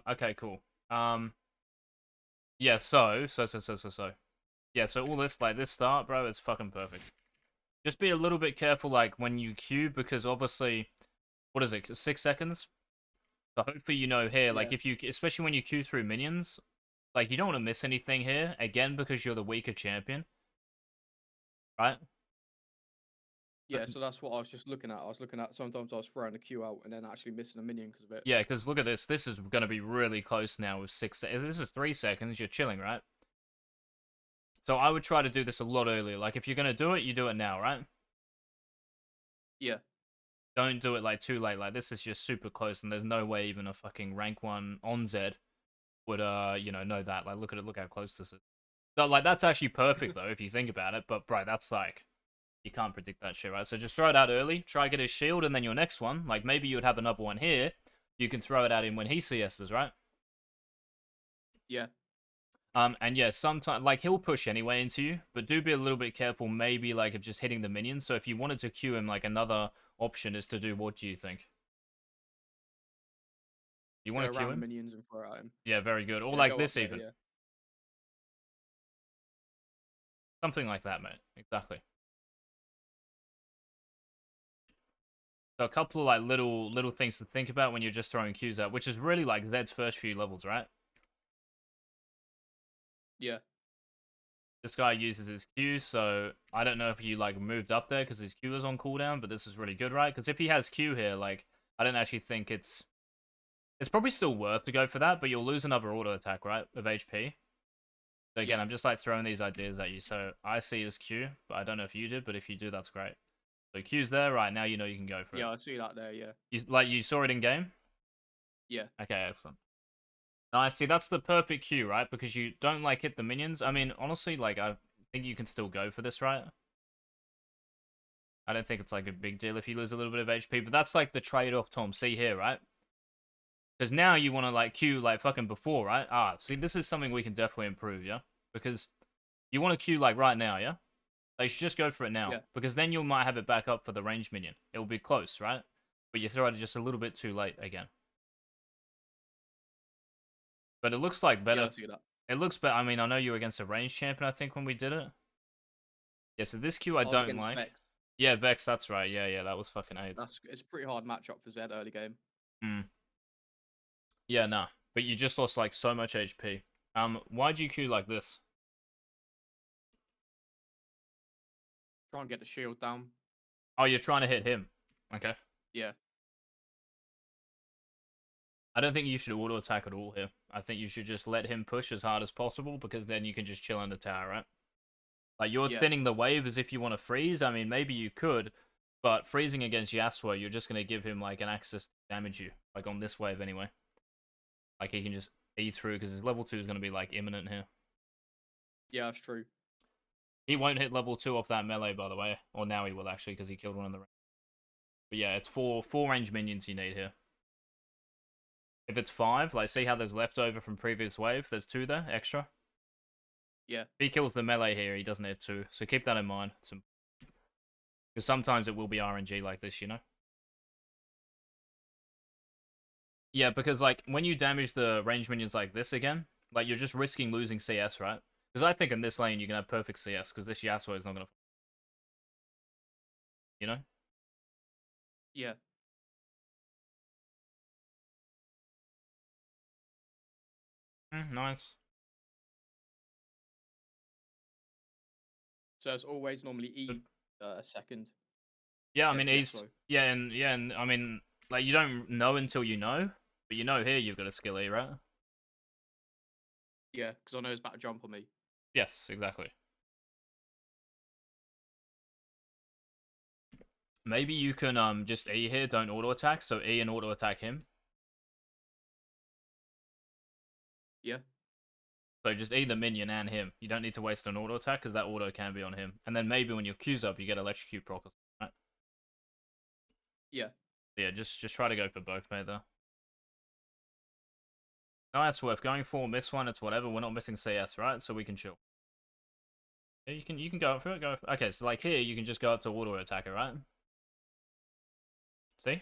Okay, cool. Yeah, so. Yeah, so all this, like, this start, bro, is fucking perfect. Just be a little bit careful, like, when you queue, because obviously, what is it, 6 seconds? So hopefully you know here, like, Yeah. if you, especially when you queue through minions, like, you don't want to miss anything here, again, because you're the weaker champion, right? Yeah, so that's what I was just looking at. I was looking at sometimes I was throwing the queue out and then actually missing a minion because of it. Yeah, because look at this. This is going to be really close now with 6 seconds. This is 3 seconds. You're chilling, right? So I would try to do this a lot earlier. Like, if you're going to do it, you do it now, right? Yeah. Don't do it, like, too late. Like, this is just super close, and there's no way even a fucking rank 1 on Zed would, know that. Like, look at it. Look how close this is. So, like, that's actually perfect, though, if you think about it. But, bro, that's, like, you can't predict that shit, right? So just throw it out early. Try get his shield, and then your next one, like, maybe you would have another one here. You can throw it at him when he CS's, right? Yeah. And yeah, sometimes, like, he'll push anyway into you, but do be a little bit careful, maybe, like, of just hitting the minions. So if you wanted to queue him, like, another option is to do, what do you think? You Go want to queue around the him? minions and throw at him. Yeah, very good. Or Yeah, like go up this, there, even. yeah. Something like that, mate. Exactly. So a couple of, like, little things to think about when you're just throwing Qs out, which is really, like, Zed's first few levels, right? Yeah. This guy uses his Q, so I don't know if he, like, moved up there because his Q is on cooldown, but this is really good, right? Because if he has Q here, like, I don't actually think it's probably still worth to go for that, but you'll lose another auto attack, right, of HP. So again, Yeah. I'm just, like, throwing these ideas at you. So I see his Q, but I don't know if you did, but if you do, that's great. So Q's there, right, now you know you can go for it. Yeah, I see that there, yeah. You saw it in game? Yeah. Okay, excellent. Nice, see, that's the perfect Q, right? Because you don't, like, hit the minions. I mean, honestly, like, I think you can still go for this, right? I don't think it's, like, a big deal if you lose a little bit of HP, but that's, like, the trade-off, Tom. See here, right? Because now you want to, like, queue, like, fucking before, right? Ah, see, this is something we can definitely improve, yeah? Because you want to queue, like, right now, yeah? They should just go for it now. Yeah. Because then you might have it back up for the range minion. It'll be close, right? But you throw it just a little bit too late again. But it looks like Yeah, better. I see that. It looks better. I mean, I know you were against a range champion, I think, when we did it. Yeah, so this queue I I was don't against like. Vex. Yeah, Vex, that's right. Yeah, that was fucking AIDS. It's a pretty hard matchup for Zed early game. Hmm. Yeah, nah. But you just lost, like, so much HP. Why'd you queue like this? Try and get the shield down. Oh, you're trying to hit him. Okay. Yeah. I don't think you should auto attack at all here. I think you should just let him push as hard as possible, because then you can just chill in the tower, right? Like, you're Yeah. thinning the wave as if you want to freeze. I mean, maybe you could, but freezing against Yasuo, you're just going to give him, like, an access to damage you. Like, on this wave anyway. Like, he can just E through, because his level 2 is going to be, like, imminent here. Yeah, that's true. He won't hit level 2 off that melee, by the way. Or now he will, actually, because he killed one in the range. But yeah, it's four range minions you need here. If it's 5, like, see how there's leftover from previous wave? There's 2 there, extra. Yeah. If he kills the melee here, he doesn't hit 2. So keep that in mind. Because sometimes it will be RNG like this, you know? Yeah, because, like, when you damage the range minions like this again, like, you're just risking losing CS, right? Because I think in this lane you can have perfect CS, because this Yasuo is not going to... You know? Yeah. Nice. So it's always normally But, E second yeah, I mean, against he's... Yasuo. Yeah, and I mean, like, you don't know until you know, but you know here you've got a skill E, right? Yeah, because I know he's about to jump on me. Yes, exactly. Maybe you can just E here, don't auto attack, so E and auto attack him. Yeah. So just E the minion and him. You don't need to waste an auto attack, because that auto can be on him. And then maybe when your Q's up, you get electrocute proc, right? Yeah. Yeah, just try to go for both, mate, though. No, that's worth going for. Miss one, it's whatever. We're not missing CS, right? So we can chill. Yeah, you can go up for it. Okay, so like here, you can just go up to auto attacker, right? See?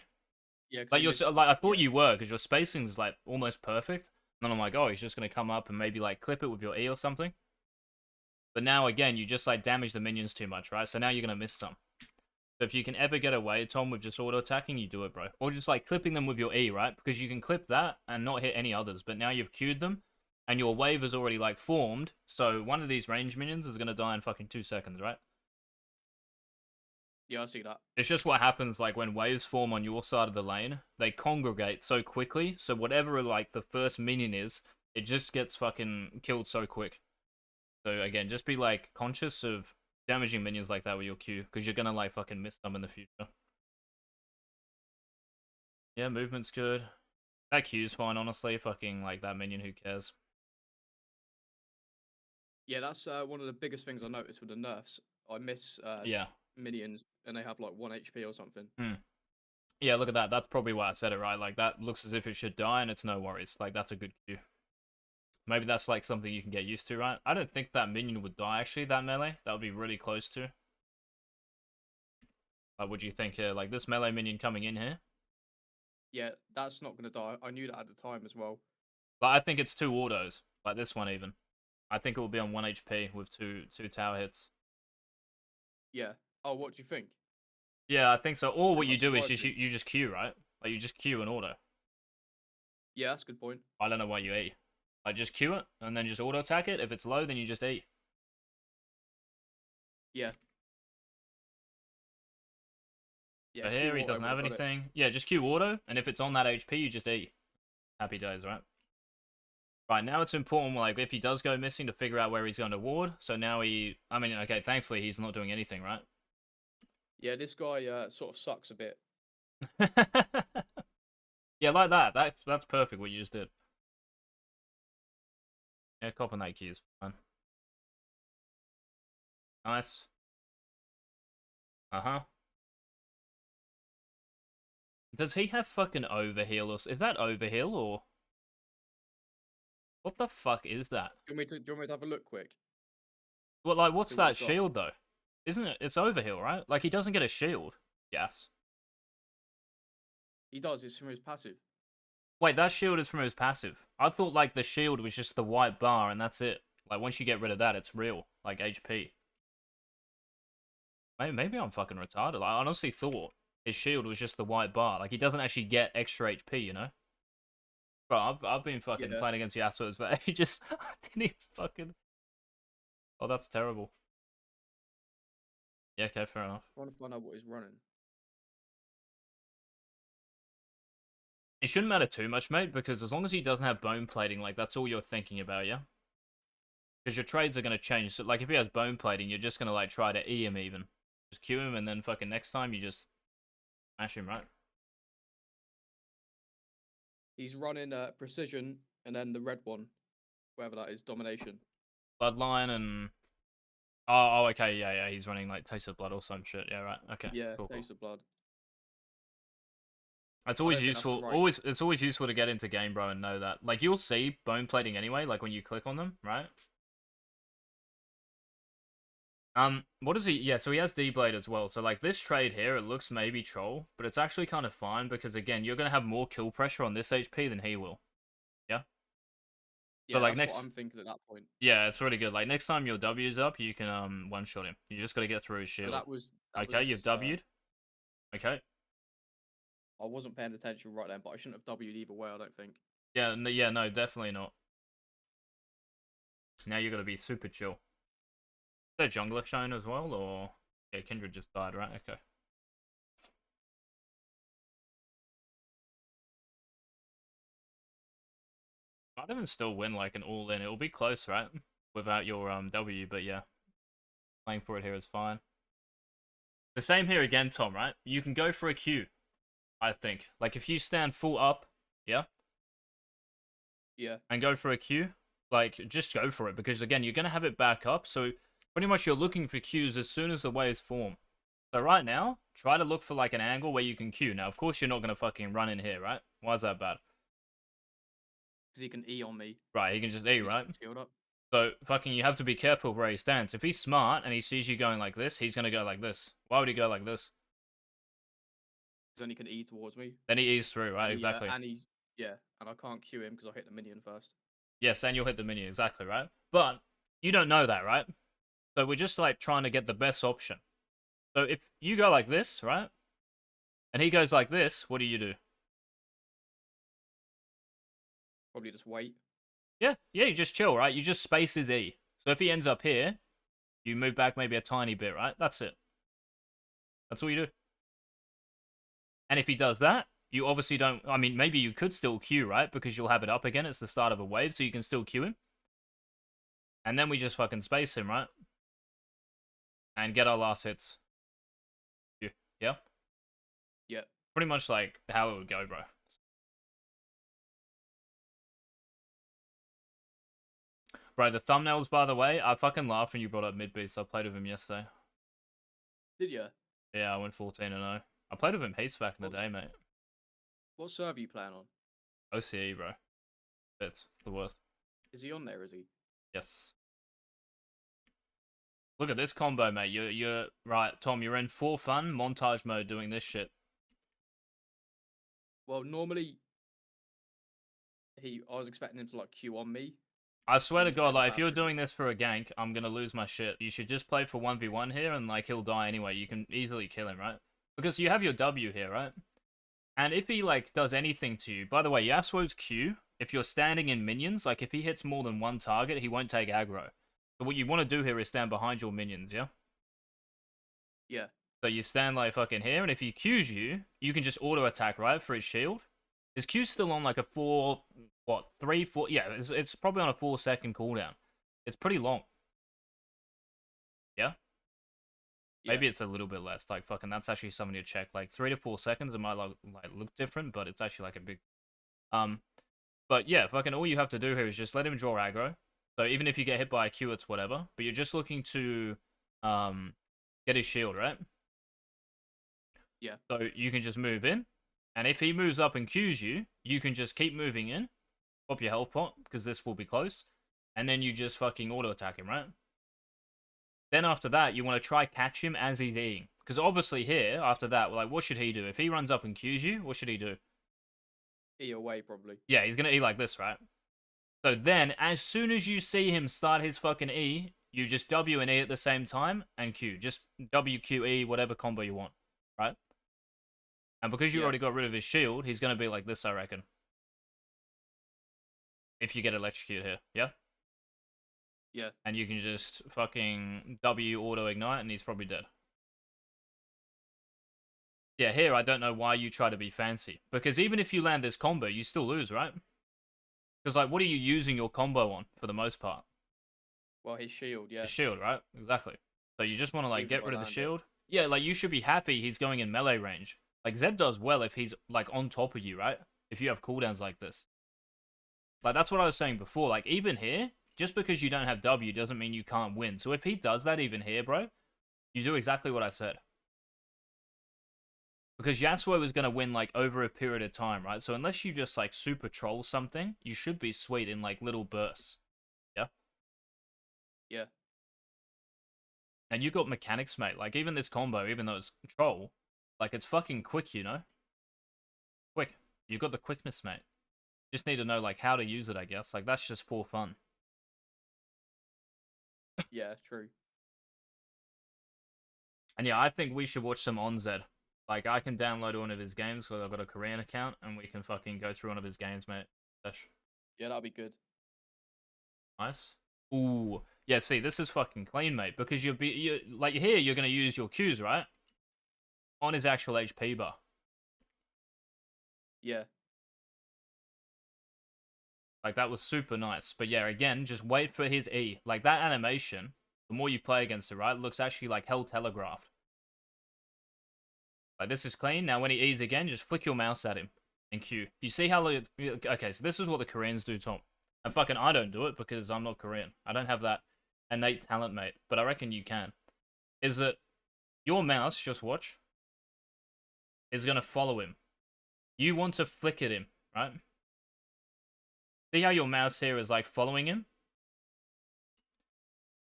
Yeah, because Like he missed. like I thought Yeah, you were, because your spacing's like almost perfect. And then I'm like, oh, he's just gonna come up and maybe like clip it with your E or something. But now again, you just like damage the minions too much, right? So now you're gonna miss some. So if you can ever get away, Tom, with just auto attacking, you do it, bro. Or just like clipping them with your E, right? Because you can clip that and not hit any others. But now you've queued them, and your wave is already like formed. So one of these range minions is gonna die in fucking 2 seconds, right? yeah, I see that. It's just what happens like when waves form on your side of the lane. They congregate so quickly. So whatever like the first minion is, it just gets fucking killed so quick. So again, just be like conscious of damaging minions like that with your Q, because you're gonna like fucking miss them in the future. Yeah, movement's good. That Q's fine, honestly. Fucking like that minion, who cares? Yeah, that's one of the biggest things I noticed with the nerfs. I miss Yeah. minions, and they have like 1 HP or something. Hmm. Yeah, look at that. That's probably why I said it, right? Like that looks as if it should die, and it's no worries. Like that's a good Q. Maybe that's like something you can get used to, right? I don't think that minion would die actually. That melee, that would be really close to. Would you think like this melee minion coming in here? Yeah, that's not gonna die. I knew that at the time as well. But I think it's two autos, like this one even. I think it will be on 1 HP with two tower hits. Yeah. Oh, what do you think? Yeah, I think so. Or what Think you that do is surprised just you? you just queue, right? Like you just queue an auto. Yeah, that's a good point. I don't know why you E. Like just queue it and then just auto attack it. If it's low, then you just E. Yeah. Yeah, So Q here he auto doesn't would have have got it. anything. Yeah, just queue auto, and if it's on that HP, you just E. Happy days, right? Right, now it's important, like, if he does go missing, to figure out where he's going to ward. So now I mean, okay, thankfully he's not doing anything, right? Yeah, this guy sort of sucks a bit. Yeah, like that. That's perfect what you just did. Yeah, copping that key is fine. Nice. Uh-huh. Does he have fucking overheal or... Is that overheal or... What the fuck is that? Do you want me to have a look quick? Well, like, what's See what that he's got. shield, though? Isn't it? It's overheal, right? Like, he doesn't get a shield. Yes. He does. It's from his passive. Wait, that shield is from his passive. I thought, like, the shield was just the white bar and that's it. Like, once you get rid of that, it's real. Like, HP. Maybe I'm fucking retarded. Like, I honestly thought his shield was just the white bar. Like, he doesn't actually get extra HP, you know? Bro, I've been fucking Yeah. playing against Yasuo's for ages. I didn't even fucking... Oh, that's terrible. Yeah, okay, fair enough. Trying to find out what he's running. It shouldn't matter too much, mate, because as long as he doesn't have bone plating, like, that's all you're thinking about, yeah? Because your trades are going to change. So, like, if he has bone plating, you're just going to, like, try to E him even. Just Q him, and then fucking next time you just smash him, right? He's running precision and then the red one, whatever that is, domination. Bloodline and... Oh, okay, yeah, he's running, like, Taste of Blood or some shit. Yeah, right, okay, Yeah, cool. taste of blood. It's I always don't think that's the useful. right. It's always useful to get into game, bro, and know that. Like you'll see bone plating anyway. Like when you click on them, right? What is he? Yeah, so he has D blade as well. So like this trade here, it looks maybe troll, but it's actually kind of fine because again, you're gonna have more kill pressure on this HP than he will. Yeah. But Yeah, like that's what next, I'm thinking at that point. yeah, it's really good. Like next time your W's up, you can one shot him. You just gotta get through his So shield. that was Okay, you've W'd. Okay. I wasn't paying attention right then, but I shouldn't have W'd either way. I don't think. Yeah, no, definitely not. Now you gotta be super chill. Is there jungler shown as well, or yeah, Kindred just died, right? Okay. Might even still win like an all in. It'll be close, right? Without your W, but yeah, playing for it here is fine. The same here again, Tom. Right? You can go for a Q. I think. Like if you stand full up, yeah, Yeah. and go for a Q, like just go for it because again you're gonna have it back up. So pretty much you're looking for Qs as soon as the waves form. So right now, try to look for like an angle where you can Q. Now, of course, you're not gonna fucking run in here, right? Why is that bad? Because he can E on me. Right, he can just E, He's right? shield up. So fucking you have to be careful where he stands. If he's smart and he sees you going like this, he's gonna go like this. Why would he go like this? then he can E towards me. Then he eats through, right? And Exactly. and he's and I can't Q him because I hit the minion first. Yes, and you'll hit the minion, exactly, right? But you don't know that, right? So we're just like trying to get the best option. So if you go like this, right? And he goes like this, what do you do? Probably just wait. Yeah, you just chill, right? You just space his E. So if he ends up here, you move back maybe a tiny bit, right? That's it. That's all you do. And if he does that, you obviously don't... I mean, maybe you could still Q, right? Because you'll have it up again. It's the start of a wave, so you can still Q him. And then we just fucking space him, right? And get our last hits. Yeah? Yeah. Pretty much like how it would go, bro. Bro, the thumbnails, by the way, I fucking laughed when you brought up mid-beast. I played with him yesterday. Did you? Yeah, I went 14-0. I played with him heaps back in the day, mate. What server you playing on? OCE, bro. It's the worst. Is he on there, is he? Yes. Look at this combo, mate. You're right, Tom. You're in for fun montage mode doing this shit. Well, normally I was expecting him to like Q on me. I swear to God, like if you're doing this for a gank, I'm gonna lose my shit. You should just play for 1v1 here, and like he'll die anyway. You can easily kill him, right? Because you have your W here, right? And if he like does anything to you, by the way, Yasuo's Q, if you're standing in minions, like if he hits more than one target, he won't take aggro. So what you want to do here is stand behind your minions, yeah? Yeah. So you stand like fucking here, and if he Qs you, you can just auto attack, right, for his shield. His Q's still on like a 4, what, 3, 4, yeah, it's probably on a 4-second cooldown. It's pretty long. Yeah? Maybe it's a little bit less, like fucking, that's actually something to check. Like 3 to 4 seconds, it might like look different, but it's actually like a big... But yeah, fucking all you have to do here is just let him draw aggro. So even if you get hit by a Q, it's whatever, but you're just looking to get his shield, right? Yeah. So you can just move in, and if he moves up and Qs you, you can just keep moving in, pop your health pot, because this will be close, and then you just fucking auto-attack him, right? Then after that, you want to try catch him as he's eating. Because obviously here, after that, like, what should he do? If he runs up and Qs you, what should he do? E away, probably. Yeah, he's going to E like this, right? So then, as soon as you see him start his fucking E, you just W and E at the same time, and Q. Just W, Q, E, whatever combo you want, right? And because you already got rid of his shield, he's going to be like this, I reckon. If you get electrocuted here, yeah? Yeah. And you can just fucking W auto-ignite, and he's probably dead. Yeah, here, I don't know why you try to be fancy. Because even if you land this combo, you still lose, right? Because, like, what are you using your combo on, for the most part? Well, his shield, yeah. His shield, right? Exactly. So you just want to, like, Even get if I rid of the land shield. Yeah, like, you should be happy he's going in melee range. Like, Zed does well if he's, like, on top of you, right? If you have cooldowns like this. Like, that's what I was saying before. Like, even here, just because you don't have W doesn't mean you can't win. So if he does that even here, bro, you do exactly what I said. Because Yasuo is going to win, like, over a period of time, right? So unless you just, like, super troll something, you should be sweet in, like, little bursts. Yeah? Yeah. And you got mechanics, mate. Like, even this combo, even though it's troll, like, it's fucking quick, you know? Quick. You got the quickness, mate. Just need to know, like, how to use it, I guess. Like, that's just for fun. Yeah, true. And yeah, I think we should watch some on Zed. Like, I can download one of his games because I've got a Korean account, and we can fucking go through one of his games, mate. Yeah, that'll be good. Nice. Ooh. Yeah, see, this is fucking clean, mate, because like, here, you're going to use your Qs, right? On his actual HP bar. Yeah. Like, that was super nice. But yeah, again, just wait for his E. Like, that animation, the more you play against it, right, looks actually like hell telegraphed. Like, this is clean. Now, when he E's again, just flick your mouse at him and Q. You see how... Okay, so this is what the Koreans do, Tom. And fucking I don't do it because I'm not Korean. I don't have that innate talent, mate. But I reckon you can. Is that your mouse, just watch, is going to follow him. You want to flick at him, right? See how your mouse here is, like, following him?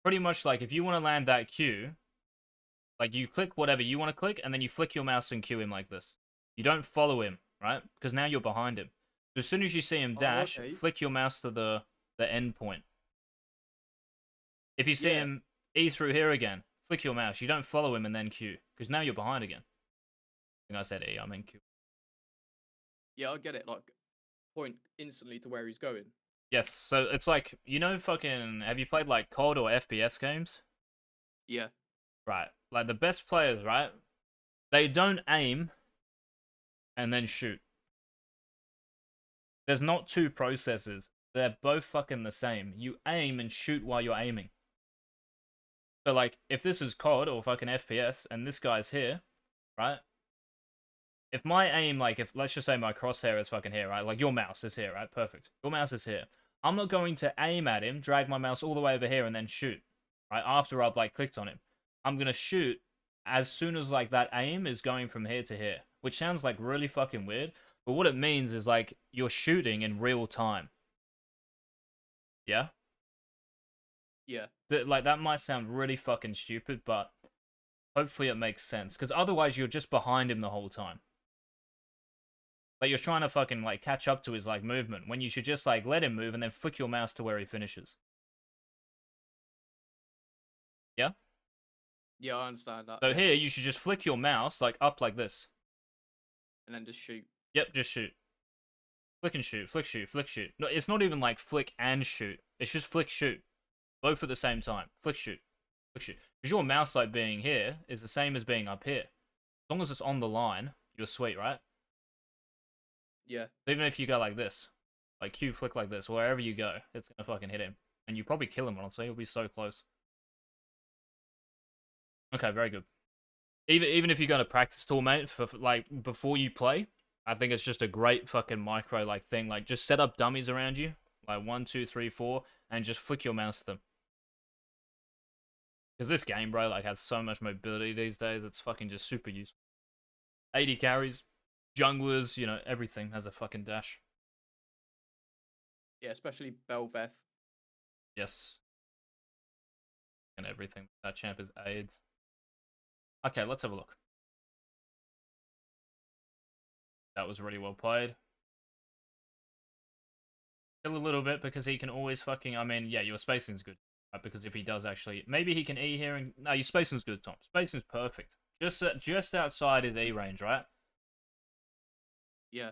Pretty much, like, if you want to land that Q... Like, you click whatever you want to click, and then you flick your mouse and Q him like this. You don't follow him, right? Because now you're behind him. So as soon as you see him Oh, dash, okay. flick your mouse to the end point. If you see Yeah. him E through here again, flick your mouse. You don't follow him and then Q, because now you're behind again. I think I said E, I mean Q. Yeah, I get it. Like, point instantly to where he's going. Yes, so it's like, fucking, have you played like COD or FPS games? Yeah. Right. Like the best players, right? They don't aim and then shoot. There's not two processes. They're both fucking the same. You aim and shoot while you're aiming. So like, if this is COD or fucking FPS and this guy's here, right? If my aim, like, if let's just say my crosshair is fucking here, right? Like your mouse is here, right? Perfect. Your mouse is here. I'm not going to aim at him, drag my mouse all the way over here, and then shoot, right? After I've like clicked on him, I'm gonna shoot as soon as like that aim is going from here to here, which sounds like really fucking weird. But what it means is like you're shooting in real time. Yeah. Yeah. Like that might sound really fucking stupid, but hopefully it makes sense. Because otherwise you're just behind him the whole time. Like you're trying to fucking like catch up to his like movement when you should just like let him move and then flick your mouse to where he finishes. Yeah? Yeah, I understand that. So Yeah. here you should just flick your mouse like up like this. And then just shoot. Yep, just shoot. Flick and shoot, flick shoot, flick shoot. No, it's not even like flick and shoot. It's just flick shoot. Both at the same time. Flick shoot. Flick shoot. Because your mouse like being here is the same as being up here. As long as it's on the line, you're sweet, right? Yeah. Even if you go like this, like Q flick like this, wherever you go, it's gonna fucking hit him. And you probably kill him, honestly. He'll be so close. Okay, very good. Even if you're gonna practice tool, mate, for like before you play, I think it's just a great fucking micro like thing. Like just set up dummies around you, like 1, 2, 3, 4, and just flick your mouse to them. Because this game, bro, like has so much mobility these days. It's fucking just super useful. 80 carries, junglers, everything has a fucking dash. Yeah, especially Belveth. Yes. And everything. That champ is AIDS. Okay, let's have a look. That was really well played. Still a little bit because he can always fucking. I mean, yeah, your spacing's good. Right? Because if he does actually, maybe he can E here and no, your spacing's good, Tom. Spacing's perfect. Just outside his E range, right? Yeah.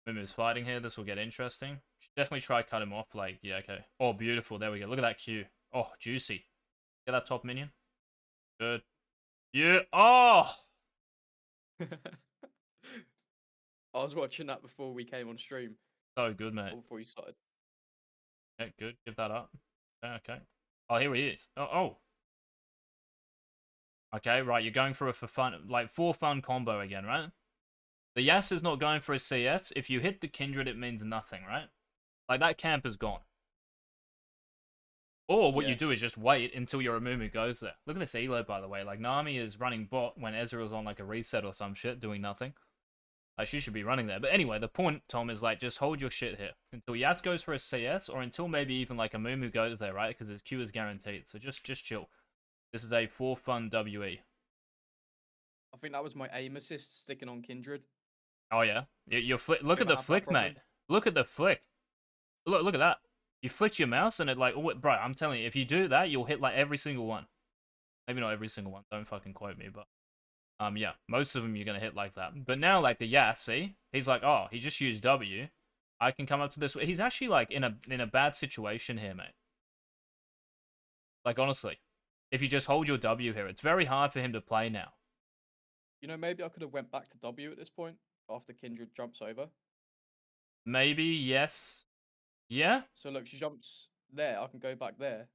Mumu's fighting here. This will get interesting. Should definitely try cut him off. Like, yeah, okay. Oh, beautiful. There we go. Look at that Q. Oh, juicy. Get that top minion. Good. Yeah. Oh. I was watching that before we came on stream. So good, mate. Or before you started. Yeah, good. Give that up. Okay. Oh, here he is. Oh. Okay, right. You're going for for fun combo again, right? The Yas is not going for a CS. If you hit the Kindred, it means nothing, right? Like, that camp is gone. Or what you do is just wait until your Amumu goes there. Look at this elo, by the way. Like, Nami is running bot when Ezreal's on, like, a reset or some shit, doing nothing. Like, she should be running there. But anyway, the point, Tom, is, like, just hold your shit here. Until Yas goes for a CS, or until maybe even, like, Amumu goes there, right? Because his Q is guaranteed. So just chill. This is a for fun WE. I think that was my aim assist sticking on Kindred. Oh, yeah? You're look at Ever the have that flick, mate. problem? Look at the flick. Look at that. You flicked your mouse and it like, oh, bro, I'm telling you, if you do that, you'll hit like every single one. Maybe not every single one. Don't fucking quote me, but yeah, most of them you're gonna hit like that. But now, like the Yas, see, he's like, oh, he just used W. I can come up to this. He's actually like in a bad situation here, mate. Like honestly, if you just hold your W here, it's very hard for him to play now. Maybe I could have went back to W at this point after Kindred jumps over. Maybe yes, yeah. So look, she jumps there. I can go back there.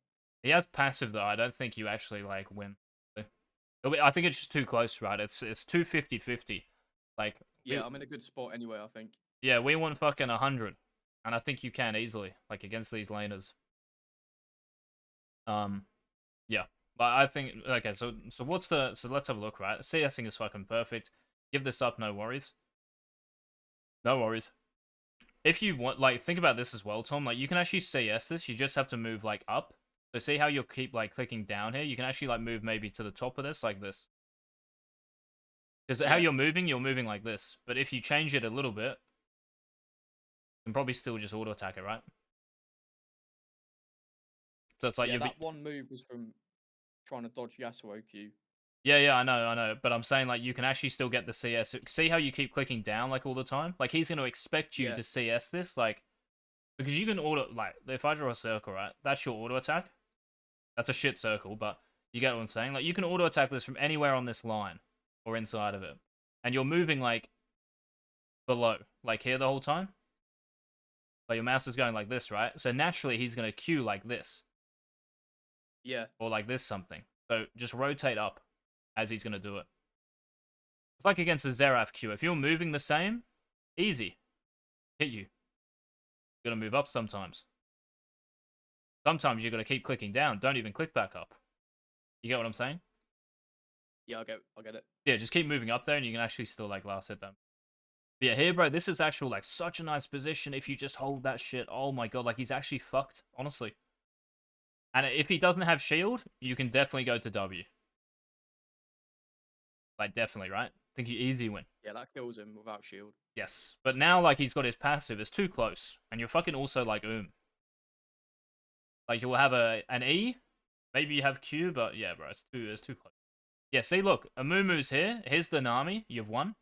He has passive though. I don't think you actually like win. I think it's just too close, right? It's 250-50. Like Yeah, I'm in a good spot anyway, I think. yeah, we want fucking 100, and I think you can easily like against these laners. Yeah, but I think okay. So let's have a look, right? CSing is fucking perfect. Give this up, no worries. No worries. If you want, like, think about this as well, Tom. Like, you can actually CS this. You just have to move like up. So see how you'll keep like clicking down here? You can actually like move maybe to the top of this like this. Because how Yeah. you're moving like this. But if you change it a little bit, you can probably still just auto attack it, right? So it's like Yeah, you'll be. that one move was from trying to dodge Yasuo Q. Yeah, I know. But I'm saying like you can actually still get the CS. See how you keep clicking down like all the time? Like he's gonna expect you Yeah. to CS this, like because you can auto like if I draw a circle, right? That's your auto attack. That's a shit circle, but you get what I'm saying? Like you can auto attack this from anywhere on this line or inside of it. And you're moving like below, like here the whole time. Like your mouse is going like this, right? So naturally he's gonna Q like this. Yeah. Or like this something. So just rotate up as he's gonna do it. It's like against the Xerath Q. If you're moving the same, easy. Hit you. You gotta move up sometimes. Sometimes you gotta keep clicking down. Don't even click back up. You get what I'm saying? Yeah, I get it. Yeah, just keep moving up there and you can actually still like last hit them. But yeah, here, bro, this is actual like such a nice position if you just hold that shit. Oh my god, like he's actually fucked, honestly. And if he doesn't have shield, you can definitely go to W. Like definitely, right? Think you easy win. Yeah, that kills him without shield. Yes. But now like he's got his passive, it's too close. And you're fucking also like Like you'll have an E, maybe you have Q, but yeah, bro, it's too close. Yeah, see, look, Amumu's here. Here's the Nami. You've won.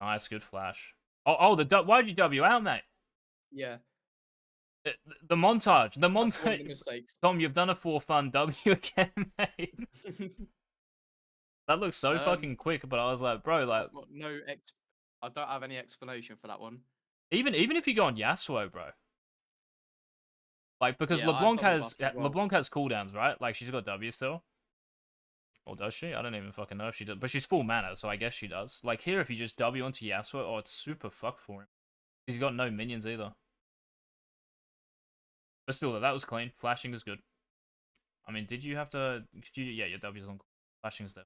Nice, good flash. Why'd you W out, mate? Yeah. The montage. The That's one of the montage. mistakes. Tom, you've done a for fun W again, mate. That looks so fucking quick, but I was like, bro, like, I've got no I don't have any explanation for that one. even if you go on Yasuo, bro. Like, because Yeah, I have LeBlanc double has buff as well. LeBlanc has cooldowns, right? Like, she's got W still. Or does she? I don't even fucking know if she does. But she's full mana, so I guess she does. Like, here, if you just W onto Yasuo, oh, it's super fuck for him. He's got no minions either. But still, that was clean. Flashing is good. I mean, did you have to... Yeah, your W's on... Flashing's there.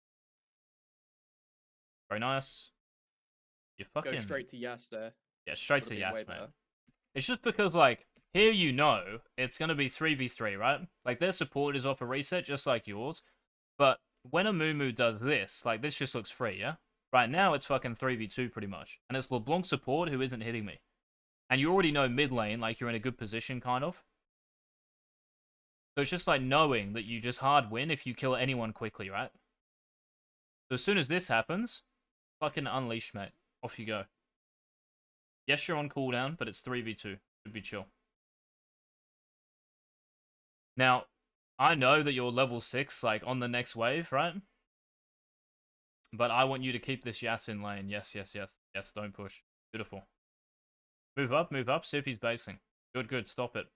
Very nice. You fucking... Go straight to Yas there. Yeah, straight Would've to been Yas, way man. better. It's just because, like, here you know it's going to be 3v3, right? Like, their support is off a reset, just like yours. But when a Mumu does this, like, this just looks free, yeah? Right now, it's fucking 3v2 pretty much. And it's LeBlanc support who isn't hitting me. And you already know mid lane, like, you're in a good position, kind of. So it's just like knowing that you just hard win if you kill anyone quickly, right? So as soon as this happens, fucking unleash, mate. Off you go. Yes, you're on cooldown, but it's 3v2. Should be chill. Now, I know that you're level 6, like, on the next wave, right? But I want you to keep this Yas in lane. Yes. Yes, don't push. Beautiful. Move up, see if he's basing. Good, stop it.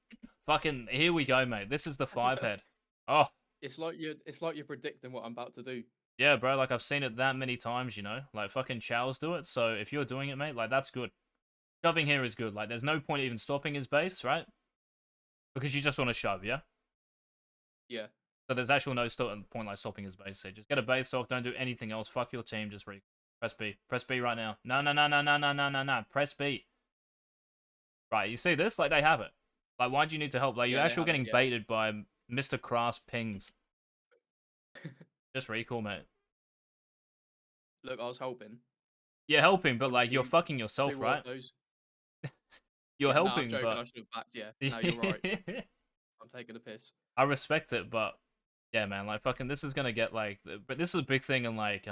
Fucking, here we go, mate. This is the 5-head. Oh. It's like you're predicting what I'm about to do. Yeah, bro, like, I've seen it that many times, you know? Like, fucking Chows do it, so if you're doing it, mate, like, that's good. Shoving here is good. Like, there's no point even stopping his base, right? Because you just want to shove, yeah? Yeah. So there's actually no point like stopping his base. So just get a base off. Don't do anything else. Fuck your team. Just press B. Press B right now. No. Press B. Right, you see this? Like, they have it. Like, why do you need to help? Like, you're Yeah, actually getting baited by Mr. Crass pings. Just recall, mate. Look, I was helping. You're helping, but like, you're fucking yourself, right? You're helping, no, I'm joking. but... I should have backed, yeah. No, you're right. I'm taking a piss. I respect it, but... Yeah, man, like, fucking, this is gonna get, like... But this is a big thing in, like,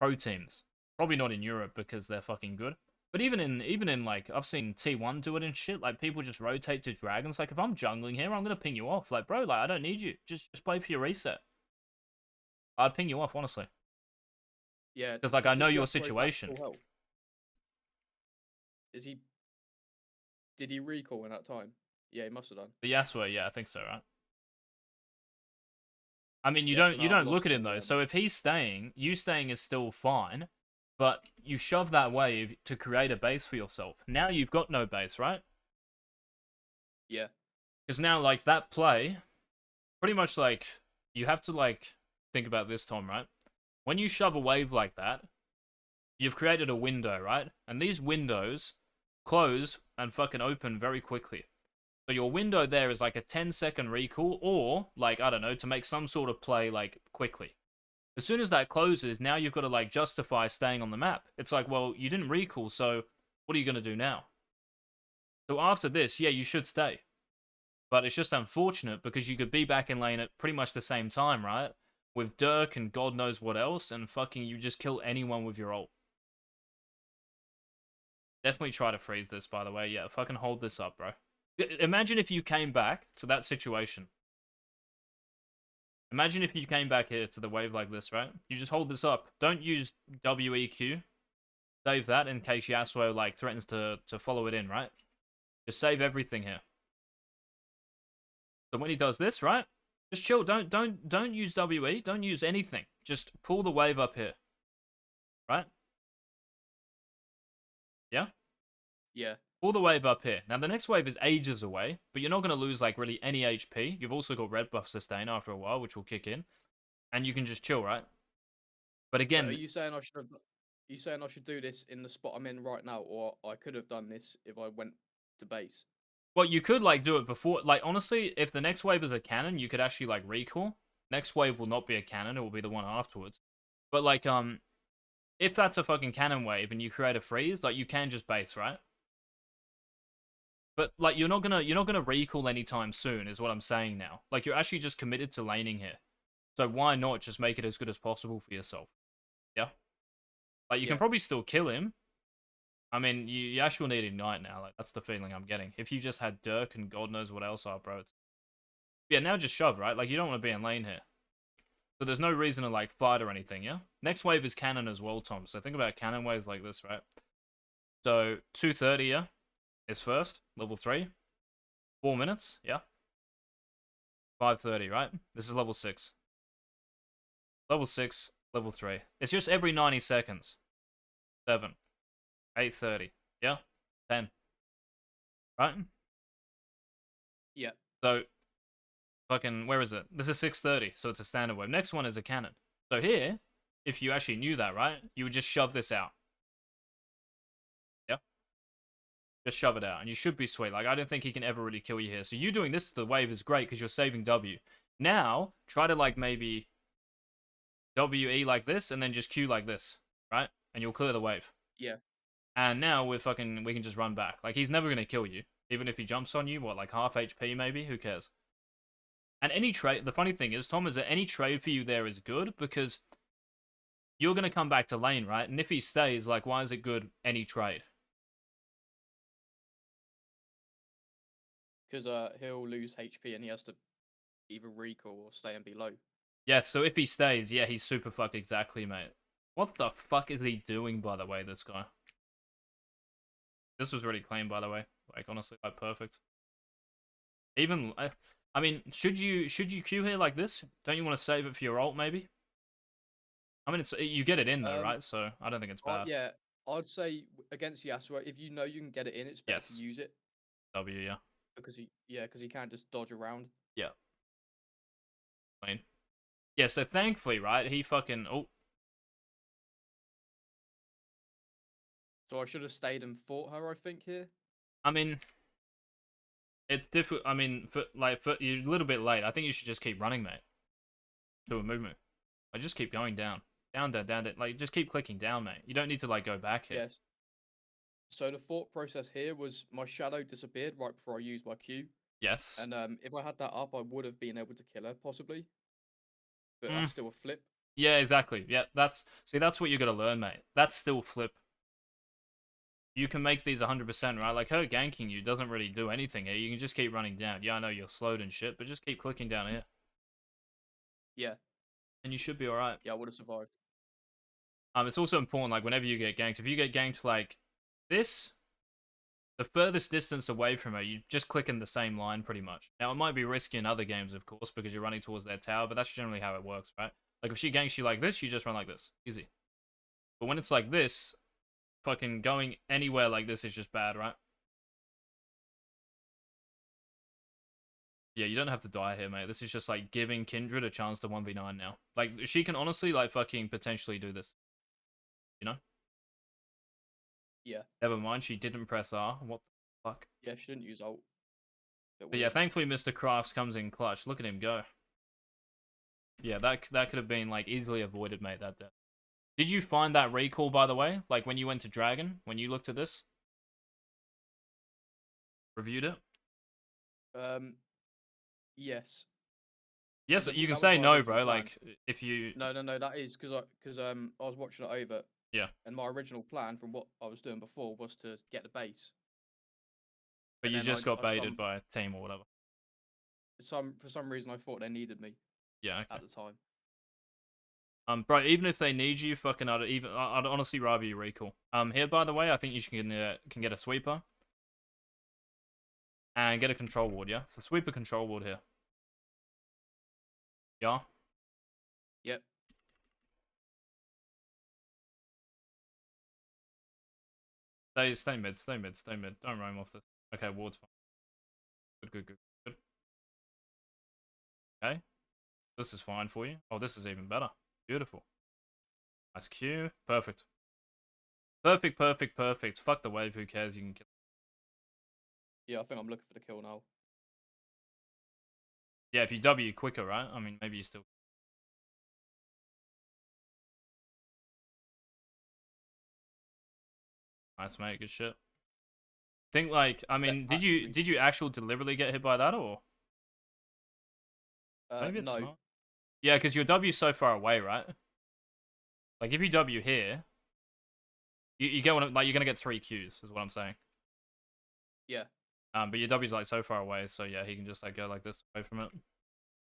pro teams. Probably not in Europe, because they're fucking good. But even in, like, I've seen T1 do it and shit. Like, people just rotate to dragons. Like, if I'm jungling here, I'm gonna ping you off. Like, bro, like, I don't need you. Just play for your reset. I'd ping you off, honestly. Yeah. Because, like, I know your situation. Did he recall in that time? Yeah, he must have done. The Yasuo, yeah, I think so, right? I mean, you don't look at him, though. So if he's staying, you staying is still fine. But you shove that wave to create a base for yourself. Now you've got no base, right? Yeah. Because now, like, that play, pretty much, like, you have to, like, think about this, Tom, right? When you shove a wave like that, you've created a window, right? And these windows close and fucking open very quickly. So your window there is like a 10-second recall, or, like, I don't know, to make some sort of play, like, quickly. As soon as that closes, now you've got to like justify staying on the map. It's like, well, you didn't recall, so what are you gonna do now? So after this, yeah, you should stay. But it's just unfortunate because you could be back in lane at pretty much the same time, right? With Dirk and God knows what else, and fucking you just kill anyone with your ult. Definitely try to freeze this, by the way. Yeah, fucking hold this up, bro. Imagine if you came back to that situation. Imagine if you came back here to the wave like this, right? You just hold this up. Don't use WEQ. Save that in case Yasuo like threatens to follow it in, right? Just save everything here. So when he does this, right? Just chill. Don't use WE. Don't use anything. Just pull the wave up here. Right? Yeah? Yeah. Pull the wave up here. Now the next wave is ages away, but you're not going to lose like really any HP. You've also got red buff sustain after a while, which will kick in. And you can just chill, right? But But are again, you saying I should have? Are you saying I should do this in the spot I'm in right now, or I could have done this if I went to base? well, you could like do it before. Like honestly, if the next wave is a cannon, you could actually like recall. Next wave will not be a cannon; it will be the one afterwards. But like if that's a fucking cannon wave and you create a freeze, like you can just base, right? But like you're not gonna recall anytime soon, is what I'm saying now. Like you're actually just committed to laning here. So why not just make it as good as possible for yourself? Yeah? Like you can Yeah. probably still kill him. I mean, you actually need Ignite now. Like that's the feeling I'm getting. If you just had Dirk and God knows what else are, bro. Yeah, now just shove, right? Like you don't want to be in lane here. So there's no reason to like fight or anything, yeah? Next wave is cannon as well, Tom. So think about cannon waves like this, right? So 230, yeah, is first, level 3. 4 minutes, yeah? 530, right? This is level 6. Level 6, level 3. It's just every 90 seconds. 7. 8:30. Yeah? 10. Right? Yeah. So, fucking, where is it? This is 6:30, so it's a standard wave. Next one is a cannon. So here, if you actually knew that, right? You would just shove this out. Yeah? Just shove it out, and you should be sweet. Like, I don't think he can ever really kill you here. So you doing this to the wave is great, because you're saving W. Now, try to, like, maybe WE like this, and then just Q like this, right? And you'll clear the wave. Yeah. And now we can just run back. Like he's never gonna kill you, even if he jumps on you. What, like half HP maybe? Who cares? And any trade. The funny thing is, Tom, is that any trade for you there is good because you're gonna come back to lane, right? And if he stays, like, why is it good? Any trade? Because he'll lose HP and he has to either recall or stay and be low. Yeah. So if he stays, yeah, he's super fucked. Exactly, mate. What the fuck is he doing, by the way? This guy. This was really clean, by the way. Like honestly, like perfect. Even I mean, should you Q here like this? Don't you want to save it for your ult, maybe? I mean, you get it in though, Um. right? So I don't think it's bad. Yeah. I'd say against Yasuo, if you know you can get it in, it's better to Yes. use it W, yeah. because he can't just dodge around. Yeah. Clean. Yeah, so thankfully, right, he fucking... Oh, So I should have stayed and fought her. I think here. I mean, it's difficult. I mean, you're a little bit late. I think you should just keep running, mate. To a movement. Like, just keep going down. Down, down, down, down. Like, just keep clicking down, mate. You don't need to, like, go back here. Yes. So the thought process here was my shadow disappeared right before I used my Q, Yes. and if I had that up, I would have been able to kill her possibly, but Mm. that's still a flip. Yeah, exactly. Yeah, that's what you gotta learn, mate. That's still flip. You can make these 100%, right? Like, her ganking you doesn't really do anything here. You can just keep running down. Yeah, I know you're slowed and shit, but just keep clicking down here. Yeah. And you should be alright. Yeah, I would have survived. It's also important, like, whenever you get ganked, if you get ganked like this, the furthest distance away from her, you just click in the same line, pretty much. Now, it might be risky in other games, of course, because you're running towards their tower, but that's generally how it works, right? Like, if she ganks you like this, you just run like this. Easy. But when it's like this, fucking going anywhere like this is just bad, right? Yeah, you don't have to die here, mate. This is just, like, giving Kindred a chance to 1v9 now. Like, she can honestly, like, fucking potentially do this. You know? Yeah. Never mind, she didn't press R. What the fuck? Yeah, she didn't use ult. But yeah, thankfully Mr. Crafts comes in clutch. Look at him go. Yeah, that could have been like easily avoided, mate. That death. Did you find that recall, by the way? Like when you went to Dragon, when you looked at this, reviewed it? Um, yes, Yes, you can that was say my no, original bro. plan. Like if you, No, that is because I was watching it over, yeah, and my original plan from what I was doing before was to get the base, but and you then just got baited by a team or whatever. for some reason I thought they needed me Yeah, at okay. the time. Bro, even if they need you, fucking, I'd honestly rather you recall. Here, by the way, I think you can get a sweeper and get a control ward. Yeah, so sweeper control ward here. Yeah. Yep. Stay mid, stay mid, stay mid. Don't roam off this. Okay, ward's fine. Good, good, good, good. Okay, this is fine for you. Oh, this is even better. Beautiful. Nice Q. Perfect. Perfect, perfect, perfect. Fuck the wave. Who cares? You can kill. Yeah, I think I'm looking for the kill now. Yeah, if you W quicker, right? I mean, maybe you still. Nice, mate. Good shit. Think like, I Step mean, back. did you actually deliberately get hit by that, or maybe it's No. not? Yeah, because your W's so far away, right? Like if you W here, you get one. Like you're gonna get 3 Qs, is what I'm saying. Yeah. But your W's like so far away, so yeah, he can just like go like this away from it.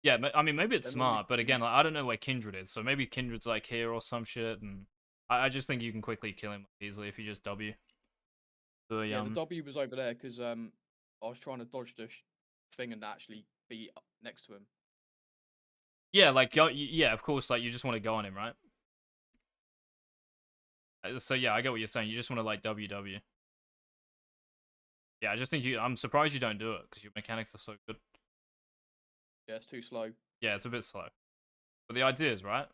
Yeah, I mean maybe it's Let me leave smart, but again, like I don't know where Kindred is, so maybe Kindred's like here or some shit, and I just think you can quickly kill him easily if you just W. So, Yeah, the W was over there because I was trying to dodge the thing and actually be next to him. yeah, like go, yeah, of course, like you just want to go on him, right? So yeah, I get what you're saying. You just want to like WW. Yeah, I just think you. I'm surprised you don't do it because your mechanics are so good. Yeah, it's too slow. Yeah, it's a bit slow, but the idea is right.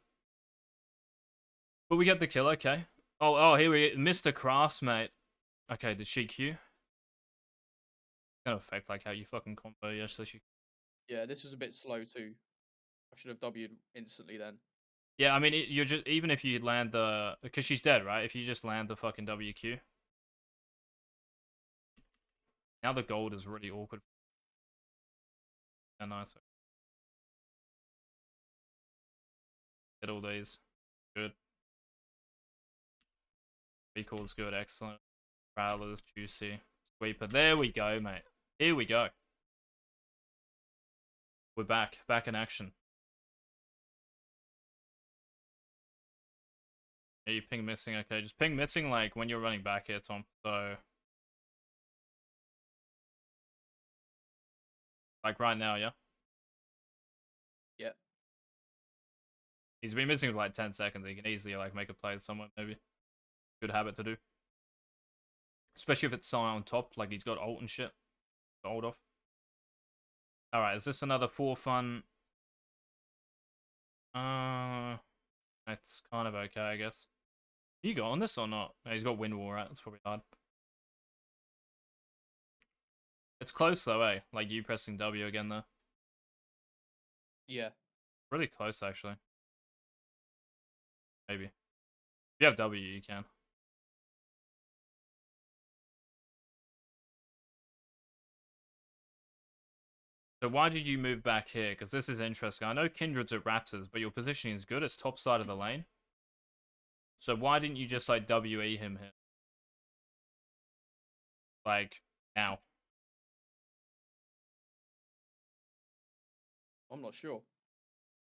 But we get the kill, okay. Oh, here we Mr. Crafts, mate. Okay, did she Q? Gonna affect like how you fucking combo. Yeah, so she. Yeah, this was a bit slow too. I should have W'd instantly then. Yeah, I mean, you're just even if you land the because she's dead, right? If you just land the fucking WQ, now the gold is really awkward. Yeah, nice. Get all these. Good. Recall's good. Excellent. Prowler's juicy. Sweeper. There we go, mate. Here we go. We're back. Back in action. Are you ping missing? Okay, just ping missing like when you're running back here, Tom. So like right now, yeah? Yeah. He's been missing for like 10 seconds. He can easily like make a play with someone, maybe. Good habit to do. Especially if it's someone on top, like he's got ult and shit. Ult off. Alright, is this another 4 fun? It's kind of okay, I guess. You got on this or not? No, he's got wind wall, right? It's probably hard. It's close though, eh? Like you pressing W again though. Yeah. Really close actually. Maybe. If you have W, you can. So why did you move back here? Because this is interesting. I know Kindred's at Raptors, but your positioning is good. It's top side of the lane. So why didn't you just like WE him here? Like now. I'm not sure.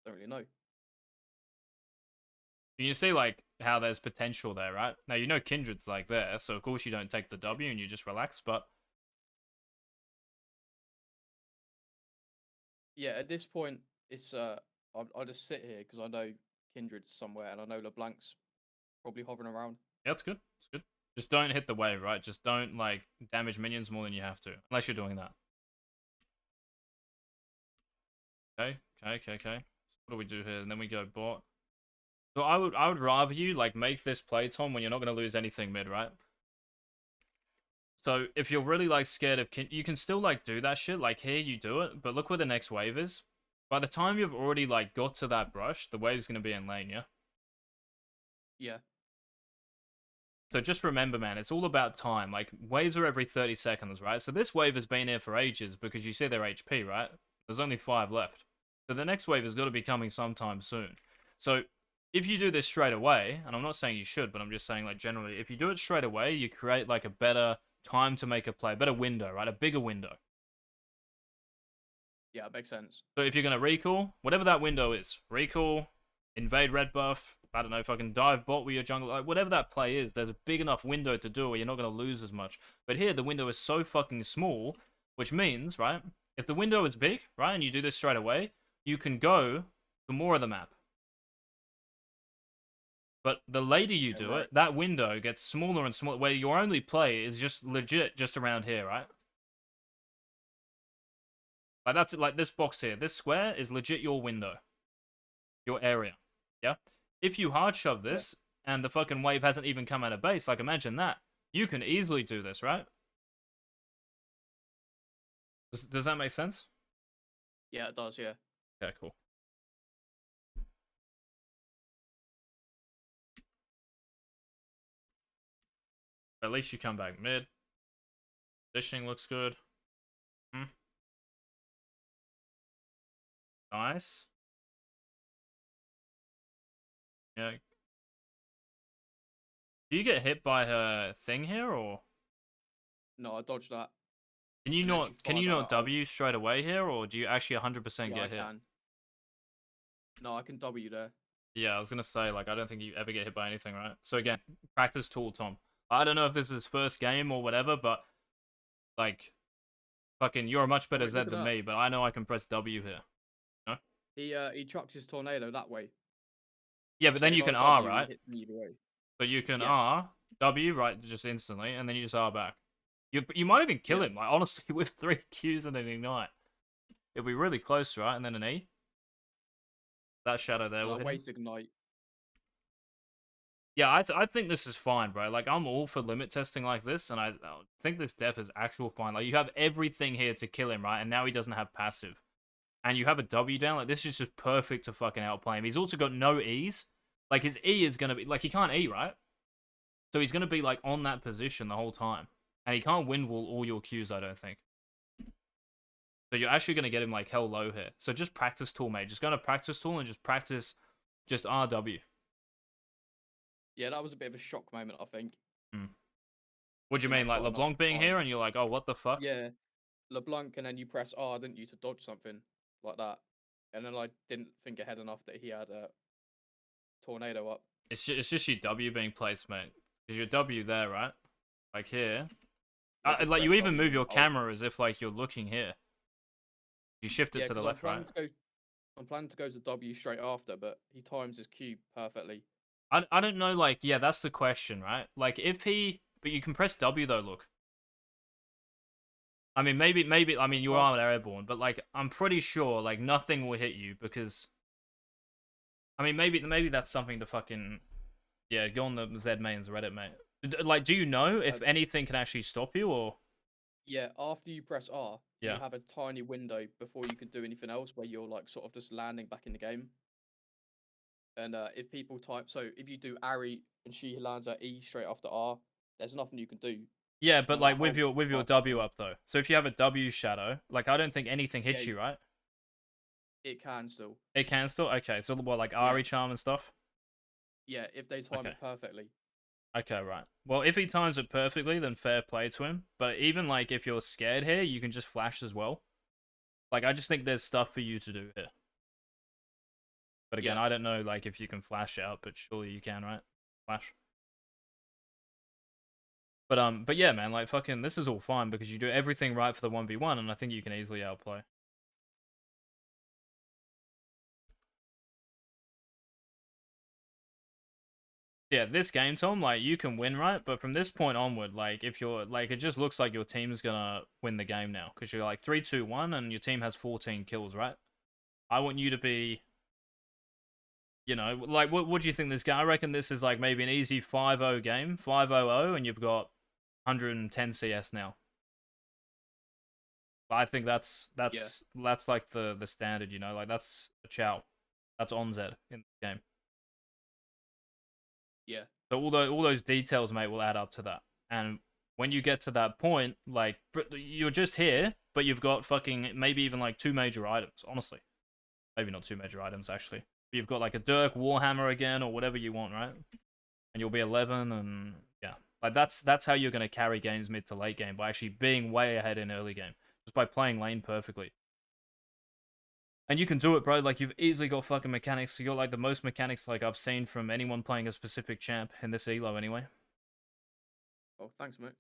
Don't really know. You see like how there's potential there, right? Now you know Kindred's like there, so of course you don't take the W and you just relax, but Yeah, at this point, it's I just sit here because I know Kindred's somewhere and I know LeBlanc's probably hovering around. yeah, it's good. It's good. Just don't hit the wave, right? Just don't like damage minions more than you have to, unless you're doing that. Okay. So what do we do here? And then we go bot. So I would rather you like make this play, Tom, when you're not gonna lose anything mid, right? So if you're really like scared of you can still like do that shit. Like here you do it, but look where the next wave is. By the time you've already, like, got to that brush, the wave's gonna be in lane, yeah? Yeah. So just remember, man, it's all about time. Like, waves are every 30 seconds, right? So this wave has been here for ages because you see their HP, right? There's only 5 left. So the next wave has got to be coming sometime soon. So if you do this straight away, and I'm not saying you should, but I'm just saying, like, generally, if you do it straight away, you create, like, a better time to make a play, a better window, right? A bigger window. Yeah, it makes sense. So if you're going to recall, whatever that window is, recall, invade red buff, I don't know, fucking dive bot with your jungle, like whatever that play is, there's a big enough window to do it where you're not going to lose as much. But here, the window is so fucking small, which means, right, if the window is big, right, and you do this straight away, you can go to more of the map. But the later you do it, that window gets smaller and smaller, where your only play is just legit just around here, right? Like, that's like this box here. This square is legit your window. Your area. Yeah? If you hard shove this, and the fucking wave hasn't even come out of base, like, imagine that. You can easily do this, right? Does that make sense? Yeah, it does, yeah. Okay, cool. At least you come back mid. Positioning looks good. Nice. Yeah. Do you get hit by her thing here, or? No, I dodged that. Can you not W straight away here, or do you actually 100% get hit? I can. No, I can W there. Yeah, I was gonna say, like, I don't think you ever get hit by anything, right? So again, practice tool, Tom. I don't know if this is first game or whatever, but, like, fucking, you're a much better Zed than me, but I know I can press W here. No? He chucks his tornado that way. Yeah, but then you can R, right? Either way. So you can R, W, right, just instantly, and then you just R back. You might even kill him, like, honestly, with 3 Qs and an Ignite. It'll be really close, right? And then an E. That shadow there will hit waste Ignite. Yeah, I think this is fine, bro. Like, I'm all for limit testing like this, and I think this def is actual fine. Like, you have everything here to kill him, right? And now he doesn't have passive. And you have a W down. Like, this is just perfect to fucking outplay him. He's also got no E's. Like, his E is going to be... Like, he can't E, right? So he's going to be, like, on that position the whole time. And he can't wind wall all your Qs, I don't think. So you're actually going to get him, like, hell low here. So just practice tool, mate. Just go to practice tool and just practice just RW. Yeah, that was a bit of a shock moment, I think. What do you mean, like LeBlanc being here and you're like, oh, what the fuck? Yeah, LeBlanc, and then you press R, didn't you, to dodge something like that. And then I didn't think ahead enough that he had a tornado up. It's just your W being placed, mate. Because your W there, right? Like here. Like, you even move your camera as if, like, you're looking here. You shift it to the left, right? I'm planning to go to W straight after, but he times his Q perfectly. I don't know, like, yeah, that's the question, right? Like, if he... But you can press W, though, look. I mean, maybe, I mean, you are airborne, but, like, I'm pretty sure, like, nothing will hit you, because... I mean, maybe that's something to fucking... Yeah, go on the Zed mains Reddit, mate. Like, do you know if anything can actually stop you, or...? Yeah, after you press R, you have a tiny window before you can do anything else, where you're, like, sort of just landing back in the game. And if people type... So, if you do Ari, and she lands at E straight after R, there's nothing you can do. Yeah, but, like, with your W up, though. So if you have a W shadow, like, I don't think anything hits you, right? It can still. It can still? Okay, so what, like Ari charm and stuff? Yeah, if they time it perfectly. Okay, right. Well, if he times it perfectly, then fair play to him. But even, like, if you're scared here, you can just flash as well. Like, I just think there's stuff for you to do here. But again, I don't know, like, if you can flash out, but surely you can, right? Flash. But yeah, man, like, fucking, this is all fine because you do everything right for the 1v1, and I think you can easily outplay. Yeah, this game, Tom, like, you can win, right? But from this point onward, like, if you're, like, it just looks like your team's gonna win the game now. Because you're, like, 3-2-1, and your team has 14 kills, right? I want you to be, you know, like, what do you think this guy? I reckon this is, like, maybe an easy 5-0 game. 5-0-0, and you've got 110 CS now. But I think that's Yeah, that's that's like the standard, you know, like that's a Chow. That's on Zed in the game. yeah, So all those details, mate, will add up to that. And when you get to that point, like you're just here, but you've got fucking maybe even like two major items. Honestly, maybe not two major items actually. You've got like a Dirk Warhammer again, or whatever you want, right? And you'll be 11, and yeah, like that's how you're gonna carry games mid to late game, by actually being way ahead in early game, just by playing lane perfectly. And you can do it, bro. Like, you've easily got fucking mechanics. You got like the most mechanics like I've seen from anyone playing a specific champ in this elo anyway. oh thanks, mate.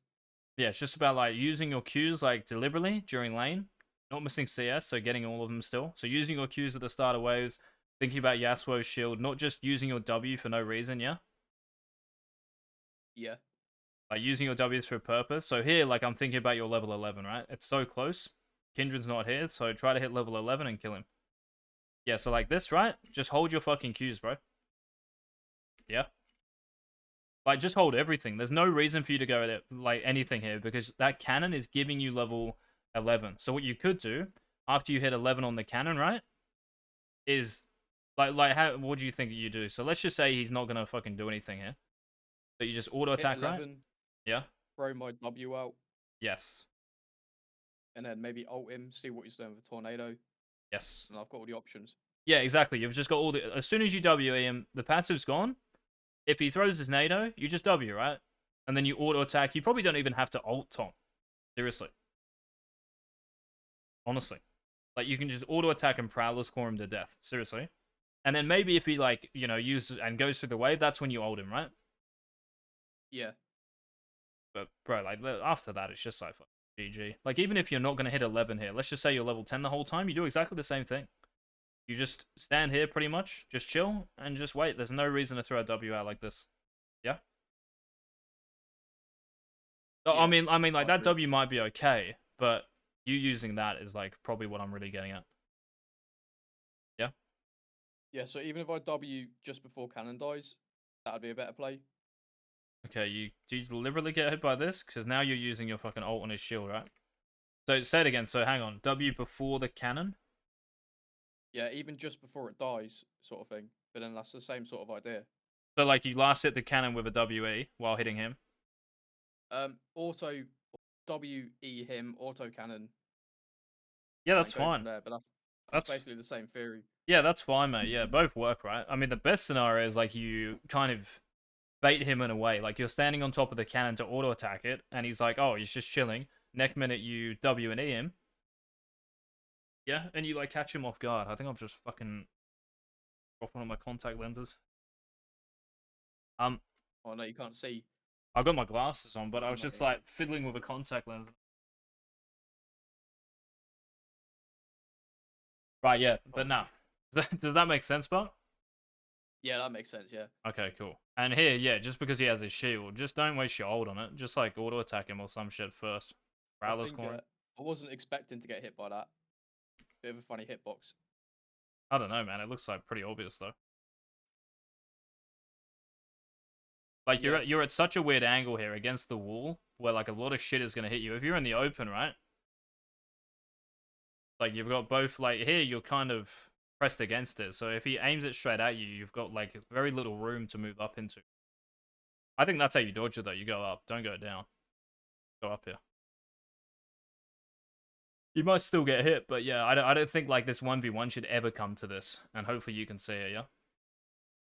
Yeah, it's just about like using your Qs like deliberately during lane, not missing CS, so getting all of them still. So using your Qs at the start of waves, thinking about Yasuo's shield, not just using your W for no reason, yeah? Yeah, Like using your Ws for a purpose. So here, like I'm thinking about your level 11, right? It's so close. Kindred's not here, so try to hit level 11 and kill him. Yeah, so like this, right? Just hold your fucking Qs, bro. Yeah? Like, just hold everything. There's no reason for you to go at it, like anything here, because that cannon is giving you level 11. So what you could do, after you hit 11 on the cannon, right, is, how, what do you think you do? So let's just say he's not going to fucking do anything here. So you just auto hit attack, right? 11, Yeah? throw my W out, Yes. and then maybe ult him, see what he's doing with tornado, Yes. and I've got all the options. Yeah, exactly. You've just got all the, as soon as you W him, the passive's gone. If he throws his NATO, you just W, right? And then you auto attack. You probably don't even have to ult Tom. Seriously. Honestly. Like, you can just auto attack and Prowler's core him to death. Seriously. And then maybe if he, like, you know, uses and goes through the wave, that's when you ult him, right? Yeah, But, bro, like, after that, it's just like, GG. Like, even if you're not going to hit 11 here, let's just say you're level 10 the whole time, you do exactly the same thing. You just stand here pretty much, just chill, and just wait. There's no reason to throw a W out like this. Yeah? yeah, I mean, like, I that agree. W might be okay, but you using that is, like, probably what I'm really getting at. Yeah? Yeah, so even if I W just before cannon dies, that'd be a better play. Okay, do you deliberately get hit by this? Because now you're using your fucking ult on his shield, right? So say it again. So hang on. W before the cannon? Yeah, even just before it dies, sort of thing. But then that's the same sort of idea. So like you last hit the cannon with a WE while hitting him. Auto WE him, auto cannon, Yeah, and that's then go from fine. there. But that's That's basically the same theory. yeah, that's fine, mate. Yeah, both work, right? I mean, the best scenario is like you kind of bait him in a way. Like you're standing on top of the cannon to auto attack it, and he's like, oh, he's just chilling. Next minute you W and E him. Yeah, and you like catch him off guard. I think I'm just fucking dropping on my contact lenses. Um, Oh no, you can't see. I've got my glasses on, but I Oh, was not just yet. like fiddling with a contact lens. Right, yeah, Oh, but nah. Does that make sense, Buck? yeah, that makes sense. Yeah, Okay, cool. And here, yeah, just because he has his shield, just don't waste your ult on it. Just like auto attack him or some shit first. I Prowler think scoring. I wasn't expecting to get hit by that. Bit of a funny hitbox. I don't know, man. It looks like pretty obvious though. Like Yeah, you're at such a weird angle here against the wall where like a lot of shit is gonna hit you. If you're in the open, right? Like you've got both like here you're kind of pressed against it. So if he aims it straight at you, you've got like very little room to move up into. I think that's how you dodge it though. You go up, don't go down. Go up here. You might still get hit, but yeah, I don't think like this 1v1 should ever come to this. And hopefully you can see it, yeah?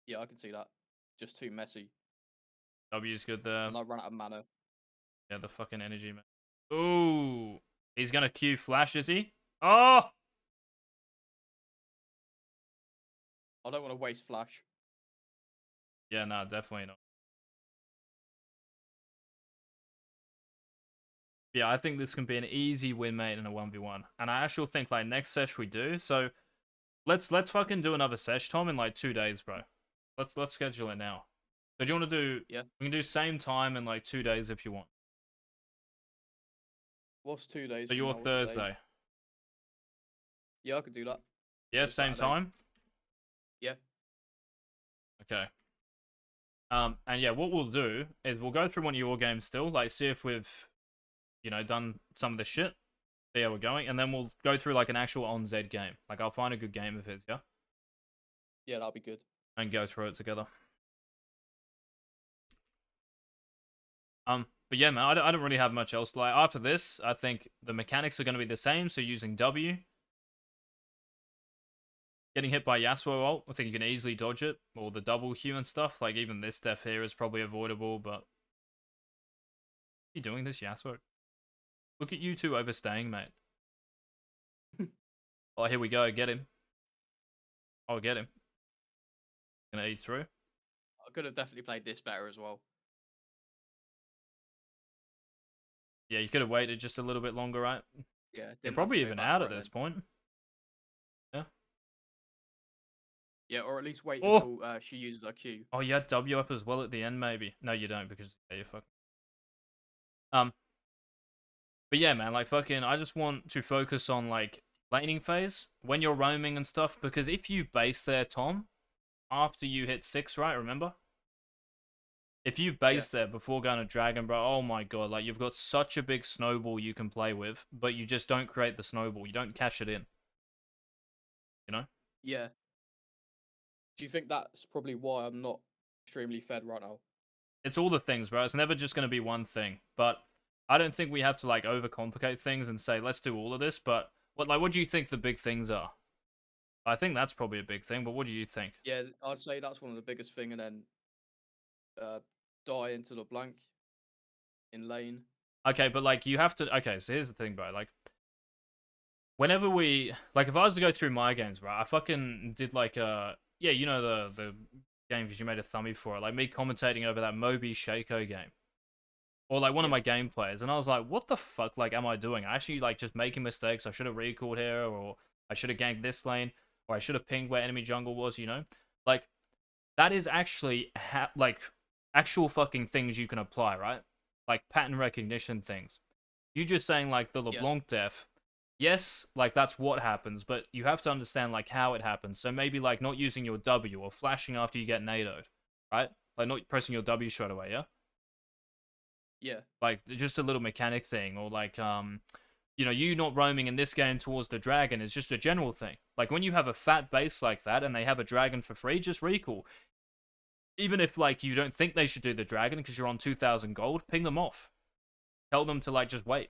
yeah, I can see that. Just too messy, W's good there. and I run out of mana. Yeah, the fucking energy, man. Ooh. He's gonna Q flash, is he? Oh! I don't want to waste flash. Yeah, nah, definitely not. Yeah, I think this can be an easy win, mate, in a 1v1. And I actually think, like, next sesh we do. So, let's fucking do another sesh, Tom, in, like, 2 days, bro. Let's schedule it now. So, do you want to do... Yeah. We can do same time in, like, 2 days if you want. What's 2 days So, from you're now? What's the day? Thursday. Yeah, I could do that. Yeah, So same Saturday. time? Yeah. Okay. And yeah, what we'll do is we'll go through one of your games still, like see if we've, you know, done some of the shit. So yeah, we're going, and then we'll go through like an actual on Zed game. Like I'll find a good game of his, yeah, Yeah, that'll be good. and go through it together. But yeah, man, I don't really have much else. Like after this, I think the mechanics are going to be the same. So using W, getting hit by Yasuo ult, I think you can easily dodge it, or the double Q and stuff. Like even this death here is probably avoidable. But are you doing this, Yasuo? Look at you two overstaying, mate. Oh, here we go. Get him. Oh, get him. Gonna eat through. I could have definitely played this better as well. Yeah, you could have waited just a little bit longer, right? Yeah, They're didn't have to probably go even back out for at it this then. point. Yeah. Yeah, or at least wait Oh, until she uses her Q. oh, you had W up as well at the end, maybe. No, you don't because yeah, you fuck. Um, but yeah, man, like fucking, I just want to focus on like laning phase when you're roaming and stuff. Because if you base there, Tom, after you hit 6, right? Remember, if you Yeah, base there before going to Dragon, bro, oh my god, like you've got such a big snowball you can play with, but you just don't create the snowball. You don't cash it in. You know. yeah. Do you think that's probably why I'm not extremely fed right now? It's all the things, bro. It's never just going to be one thing. But I don't think we have to like overcomplicate things and say let's do all of this. But what do you think the big things are? I think that's probably a big thing. But what do you think? Yeah, I'd say that's one of the biggest thing, and then uh, die into the blank in lane. Okay, but like you have to. Okay, so here's the thing, bro. Like whenever we like, if I was to go through my games, bro, I fucking did like yeah, you know the game because you made a thumbie for it. Like me commentating over that Moby Shaco game. Or like one of Yeah, my game players, and I was like, "What the fuck? Like, am I doing? I actually like just making mistakes. I should have recalled here, or I should have ganked this lane, or I should have pinged where enemy jungle was. You know, like that is actually like actual fucking things you can apply, right? Like pattern recognition things. You just saying like the yeah, LeBlanc death. Yes, like that's what happens, but you have to understand like how it happens. So maybe like not using your W or flashing after you get nadoed, right? Like not pressing your W straight away, yeah? yeah, Like just a little mechanic thing, or like you know, you not roaming in this game towards the dragon is just a general thing. Like when you have a fat base like that and they have a dragon for free, just recall. Even if like you don't think they should do the dragon because you're on 2,000 gold, ping them off. Tell them to like just wait.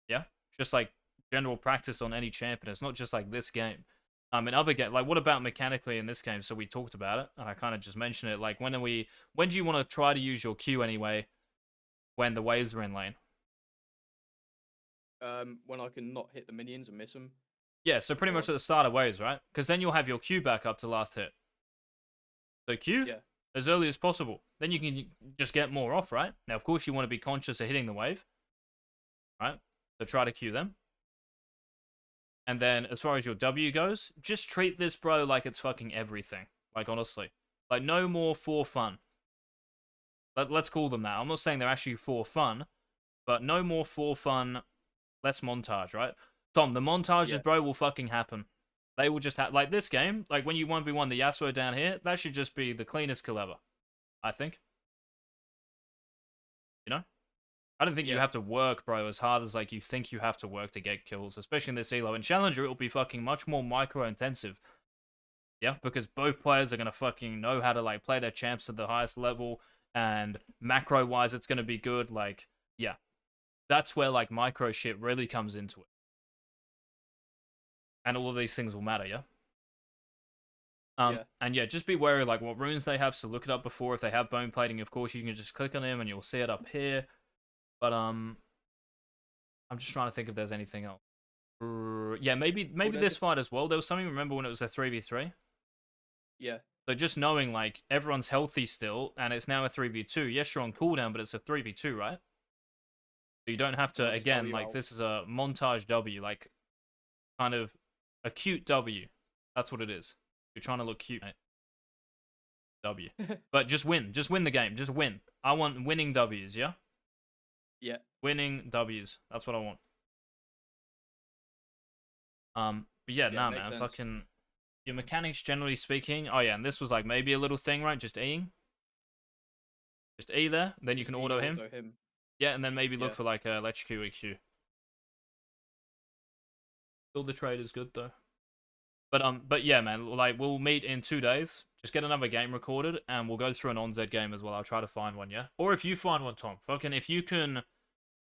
Yeah, just like general practice on any champion. It's not just like this game. In other game, like what about mechanically in this game? So we talked about it, and I kind of just mentioned it. Like when are we? When do you want to try to use your Q anyway? When the waves are in lane? when I can not hit the minions and miss them, Yeah, so pretty or much at the start of waves, right? Because then you'll have your Q back up to last hit. So Q yeah, as early as possible. Then you can just get more off, right? Now, of course, you want to be conscious of hitting the wave, right? So try to Q them. And then as far as your W goes, just treat this, bro, like it's fucking everything. Like, honestly. Like, no more for fun. Let's call them that. I'm not saying they're actually for fun, but no more for fun, less montage, right? Tom, the yeah, montages, bro, will fucking happen. They will just have, like this game, like when you 1v1 the Yasuo down here, that should just be the cleanest kill ever. I think. You know? I don't think you yeah, have to work, bro, as hard as like you think you have to work to get kills, especially in this elo. In Challenger, it will be fucking much more micro intensive. Yeah, because both players are gonna fucking know how to like play their champs at the highest level, and macro wise, it's gonna be good. Like, yeah, that's where like micro shit really comes into it, and all of these things will matter. Yeah. yeah. And yeah, just be wary like what runes they have. So look it up before. If they have bone plating, of course, you can just click on them and you'll see it up here. But I'm just trying to think if there's anything else. Yeah, maybe Well, there's this fight as well. There was something. Remember when it was a 3v3? yeah, So just knowing like everyone's healthy still, and it's now a 3v2. Yes, you're on cooldown, but it's a 3v2, right? So you don't have when to I just again W like out. this is a montage W, like kind of a cute W. That's what it is. You're trying to look cute, mate. W. But just win the game, just win. I want winning W's, yeah? Yeah, Winning W's. That's what I want. But yeah, yeah, nah, makes man, sense. fucking your mechanics generally speaking. Oh yeah, and this was like maybe a little thing, right? Just Eing. Just E there, then you Just can E auto him. auto him. Yeah, and then maybe look Yeah, for like a electrocute EQ. Still the trade is good though. But yeah, man. Like we'll meet in 2 days. Just get another game recorded, and we'll go through an on-Zed game as well. I'll try to find one, yeah. Or if you find one, Tom, fucking if you can,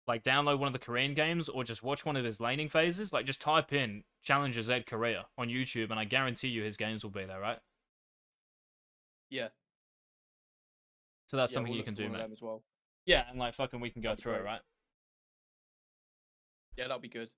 like download one of the Korean games or just watch one of his laning phases, like just type in Challenger Zed Korea on YouTube, and I guarantee you his games will be there, right? Yeah, So that's yeah, something we'll you look can for do, one of mate. them as well. Yeah, and like fucking we can go That'd be through it, great. right? Yeah, that'll be good.